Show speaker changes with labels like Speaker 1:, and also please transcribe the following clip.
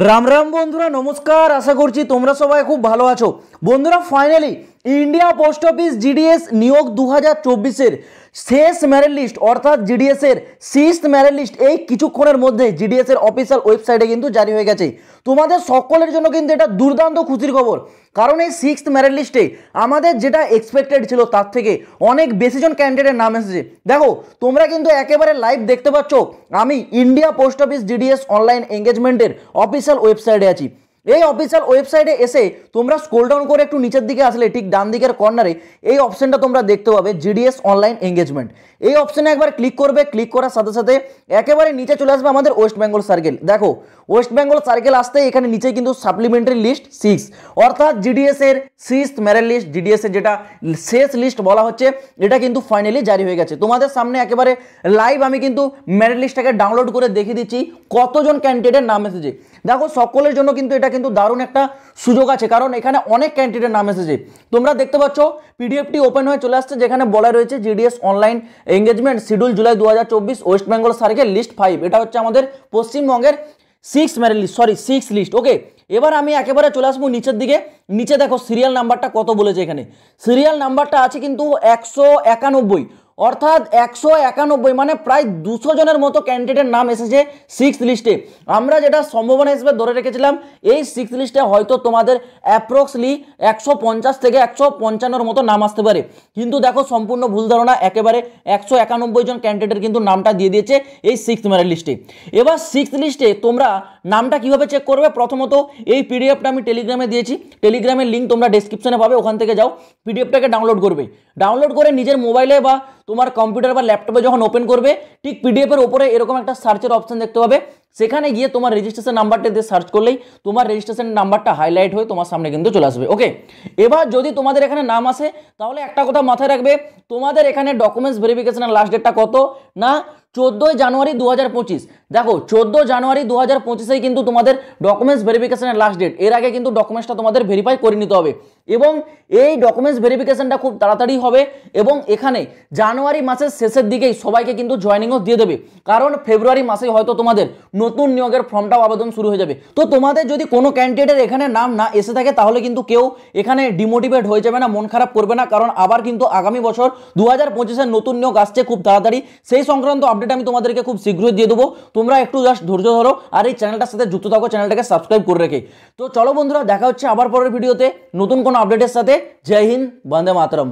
Speaker 1: রাম রাম বন্ধুরা, নমস্কার। আশা করছি তোমরা সবাই খুব ভালো আছো। বন্ধুরা, finally India post office GDS নিয়োগ 2024-এর শেষ মেরিট লিস্ট অর্থাৎ জিডিএস এর সিক্সথ মেরিট লিস্ট এই কিছুক্ষণের মধ্যে জিডিএস এর অফিসিয়াল ওয়েবসাইটে কিন্তু জারি হয়ে গেছে। তোমাদের সকলের জন্য কিন্তু এটা দুর্দান্ত খুশির খবর, কারণ এই সিক্সথ মেরিট লিস্টে আমাদের যেটা এক্সপেক্টেড ছিল তার থেকে অনেক বেশি জন ক্যান্ডিডেটের নাম এসেছে। দেখো, তোমরা কিন্তু একেবারে লাইভ দেখতে পাচ্ছ, আমি India post office GDS online এঙ্গেজমেন্টের অফিসিয়াল ওয়েবসাইটে আছি। এই অফিসিয়াল ওয়েবসাইটে এসে তোমরা স্ক্রল ডাউন করে একটু নিচের দিকে আসলে ঠিক ডান দিকের কর্নারে এই অপশনটা তোমরা দেখতে পাবে, জিডিএস অনলাইন এঙ্গেজমেন্ট। এই অপশনে একবার ক্লিক করবে। ক্লিক করার সাথে সাথে একেবারে নিচে চলে আসবে আমাদের ওয়েস্ট বেঙ্গল সার্কেল। দেখো, ওয়েস্ট বেঙ্গল সার্কেল আসতে এখানে নিচে কিন্তু সাপ্লিমেন্টারি লিস্ট 6 অর্থাৎ জিডিএস এর সিক্সথ মেরিট লিস্ট, জিডিএস এর যেটা শেষ লিস্ট বলা হচ্ছে, এটা কিন্তু ফাইনালি জারি হয়ে গেছে। তোমাদের সামনে একেবারে লাইভ আমি কিন্তু মেরিট লিস্টটাকে ডাউনলোড করে দেখিয়ে দিচ্ছি কতজন ক্যান্ডিডেটের নাম এসেছে। দেখো, সকলের জন্য কিন্তু এটা কিন্তু দারুণ একটা সুযোগ আছে, কারণ এখানে অনেক ক্যান্ডিডেটের নাম এসেছে। তোমরা দেখতে পাচ্ছ পিডিএফটি ওপেন হয়ে চলে আসছে, যেখানে বলা রয়েছে GDS online engagement schedule July 2024 West Bengal circle list 5। এটা হচ্ছে আমাদের পশ্চিমবঙ্গের six merit list, six list. Okay, এবার আমি একেবারে চলে আসবো নিচের দিকে। নিচে দেখো সিরিয়াল নাম্বারটা কত বলেছে। এখানে সিরিয়াল নাম্বারটা আছে কিন্তু 191, অর্থাৎ 191 মানে প্রায় 200 জনের মতো ক্যান্ডিডেটের নাম এসেছে সিক্স লিস্টে। আমরা যেটা সম্ভাবনা হিসেবে ধরে রেখেছিলাম, এই সিক্স লিস্টে হয়তো তোমাদের অ্যাপ্রক্সলি 150 থেকে 155 মতো নাম আসতে পারে, কিন্তু দেখো সম্পূর্ণ ভুল ধারণা। একেবারে 191 জন ক্যান্ডিডেটের কিন্তু নামটা দিয়ে দিয়েছে এই সিক্স মেরিট লিস্টে। এবার সিক্স লিস্টে তোমরা নামটা কিভাবে চেক করবে? প্রথমত এই পিডিএফটা আমি টেলিগ্রামে দিয়েছি, টেলিগ্রামের লিঙ্ক তোমরা ডেসক্রিপশনে পাবে, ওখান থেকে যাও, পিডিএফটাকে ডাউনলোড করবে। ডাউনলোড করে নিজের মোবাইলে বা তোমার কম্পিউটার বা ল্যাপটপে যখন ওপেন করবে, ঠিক পিডিএফের উপরে এরকম একটা সার্চের অপশন দেখতে পাবে। সেখানে গিয়ে তোমার রেজিস্ট্রেশন নাম্বারটা দিয়ে সার্চ করলেই তোমার রেজিস্ট্রেশন নাম্বারটা হাইলাইট হয়ে তোমার সামনে কিন্তু চলে আসবে। ওকে, এবার যদি তোমাদের এখানে নাম আসে, তাহলে একটা কথা মাথায় রাখবে, তোমাদের এখানে ডকুমেন্টস ভেরিফিকেশনের লাস্ট ডেটটা কত না 14 জানুয়ারি 2025। দেখো, 14 জানুয়ারি 2025 কিন্তু তোমাদের ডকুমেন্টস ভেরিফিকেশনের লাস্ট ডেট। এর আগে কিন্তু ডকুমেন্টসটা তোমাদের ভেরিফাই করে নিতে হবে, এবং এই ডকুমেন্টস ভেরিফিকেশনটা খুব তাড়াতাড়ি হবে, এবং এখানে জানুয়ারি মাসের শেষের দিকেই সবাইকে কিন্তু জয়েনিংও দিয়ে দেবে, কারণ ফেব্রুয়ারি মাসেই হয়তো তোমাদের নতুন নিয়োগের ফর্মটাও আবেদন শুরু হয়ে যাবে। তো তোমাদের যদি কোনো ক্যান্ডিডেটের এখানে নাম না এসে থাকে, তাহলে কিন্তু কেউ এখানে ডিমোটিভেট হয়ে যাবে না, মন খারাপ করবে না, কারণ আবার কিন্তু আগামী বছর 2025-এর নতুন নিয়োগ আসছে খুব তাড়াতাড়ি। সেই সংক্রান্ত আপডেট আমি তোমাদেরকে খুব শীঘ্রই দিয়ে দেবো। তোমরা একটু জাস্ট ধৈর্য ধরো আর এই চ্যানেলটার সাথে যুক্ত থাকো, চ্যানেলটাকে সাবস্ক্রাইব করে রেখে। তো চলো বন্ধুরা, দেখা হচ্ছে আবার পরের ভিডিওতে নতুন কোনো আপডেটের সাথে। জয় হিন্দ, বন্দে মাতরম।